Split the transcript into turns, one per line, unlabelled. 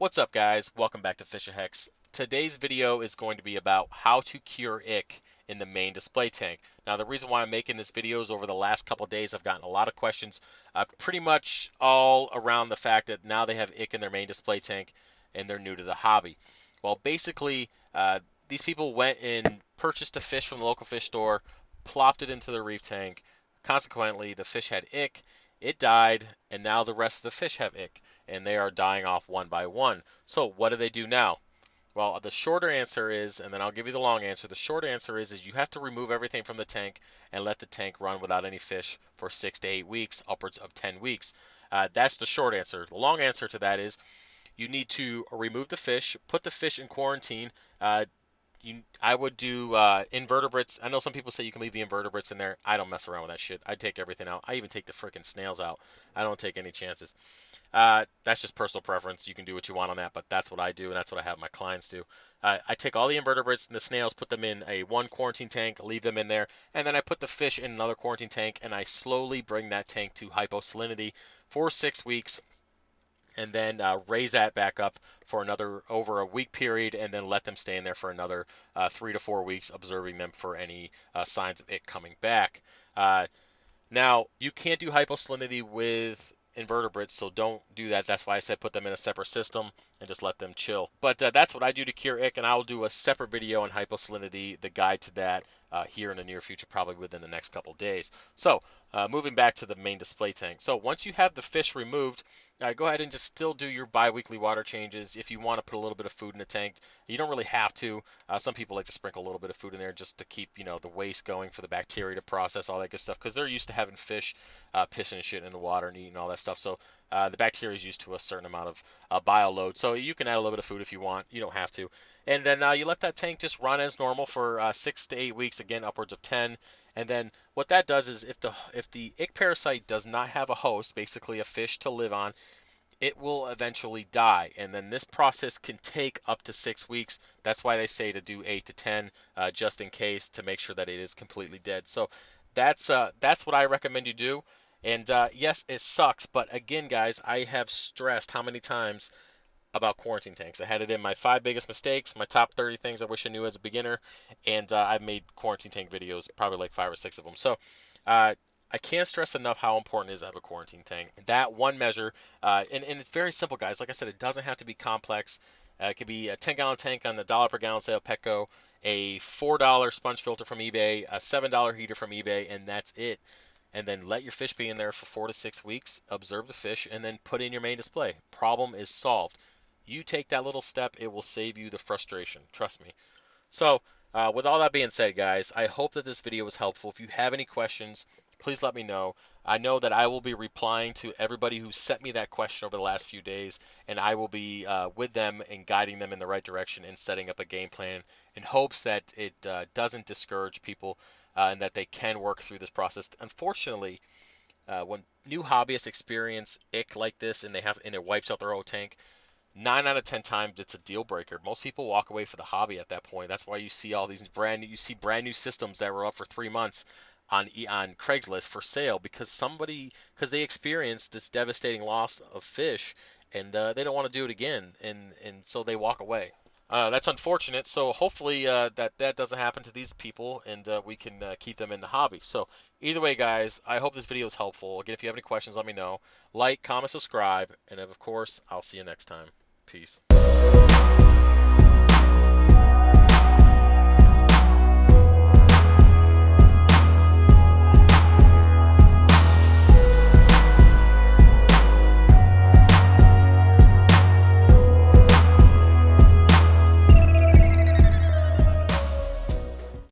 What's up, guys? Welcome back to Fish Hex. Today's video is going to be about how to cure ick in the main display tank. Now, the reason why I'm making this video is over the last couple of days I've gotten a lot of questions, pretty much all around the fact that now they have ick in their main display tank and they're new to the hobby. Well, basically, these people went and purchased a fish from the local fish store, plopped it into the reef tank. Consequently, the fish had ick, it died, and now the rest of the fish have ick and they are dying off one by one. So what do they do now? Well, the shorter answer is, and then I'll give you the long answer. The short answer is you have to remove everything from the tank and let the tank run without any fish for 6 to 8 weeks, upwards of 10 weeks. That's the short answer. The long answer to that is you need to remove the fish, put the fish in quarantine. I would do invertebrates. I know some people say you can leave the invertebrates in there. I don't mess around with that shit. I take everything out. I even take the freaking snails out. I don't take any chances. That's just personal preference. You can do what you want on that, but that's what I do, and that's what I have my clients do. I take all the invertebrates and the snails, put them in a one quarantine tank, leave them in there, and then I put the fish in another quarantine tank, and I slowly bring that tank to hyposalinity for 6 weeks, and then raise that back up for another over a week period, and then let them stay in there for another 3 to 4 weeks, observing them for any signs of it coming back. Now, you can't do hyposalinity with invertebrates, so don't do that. That's why I said put them in a separate system and just let them chill. But that's what I do to cure ick, and I will do a separate video on hyposalinity, the guide to that, here in the near future, probably within the next couple days. So, moving back to the main display tank. So once you have the fish removed, go ahead and just still do your bi-weekly water changes. If you want to put a little bit of food in the tank, you don't really have to. Some people like to sprinkle a little bit of food in there just to keep, the waste going for the bacteria to process all that good stuff, because they're used to having fish pissing and shit in the water and eating all that stuff. So the bacteria is used to a certain amount of bio load. So you can add a little bit of food if you want. You don't have to. And then you let that tank just run as normal for 6 to 8 weeks, again upwards of 10. And then what that does is if the ick parasite does not have a host, basically a fish to live on, it will eventually die. And then this process can take up to 6 weeks. That's why they say to do 8 to 10, just in case, to make sure that it is completely dead. So that's what I recommend you do. And yes, it sucks, but again, guys, I have stressed how many times about quarantine tanks. I had it in my 5 biggest mistakes, my top 30 things I wish I knew as a beginner, and I've made quarantine tank videos, probably like 5 or 6 of them. So I can't stress enough how important it is to have a quarantine tank. That one measure, and it's very simple, guys. Like I said, it doesn't have to be complex. It could be a 10-gallon tank on the dollar per gallon sale at Petco, a $4 sponge filter from eBay, a $7 heater from eBay, and that's it. And then let your fish be in there for 4 to 6 weeks, observe the fish, and then put in your main display. Problem is solved. You take that little step, it will save you the frustration. Trust me. So, with all that being said, guys, I hope that this video was helpful. If you have any questions, please let me know. I know that I will be replying to everybody who sent me that question over the last few days, and I will be with them and guiding them in the right direction and setting up a game plan in hopes that it doesn't discourage people and that they can work through this process. Unfortunately, when new hobbyists experience ick like this and it wipes out their whole tank, 9 out of 10 times it's a deal breaker. Most people walk away for the hobby at that point. That's why you see all these brand new systems that were up for 3 months on Craigslist for sale, because they experienced this devastating loss of fish, and they don't want to do it again, and so they walk away. That's unfortunate. So hopefully that doesn't happen to these people, and we can keep them in the hobby. So either way, guys, I hope this video is helpful. Again, if you have any questions, let me know. Like, comment, subscribe, and of course, I'll see you next time. Peace.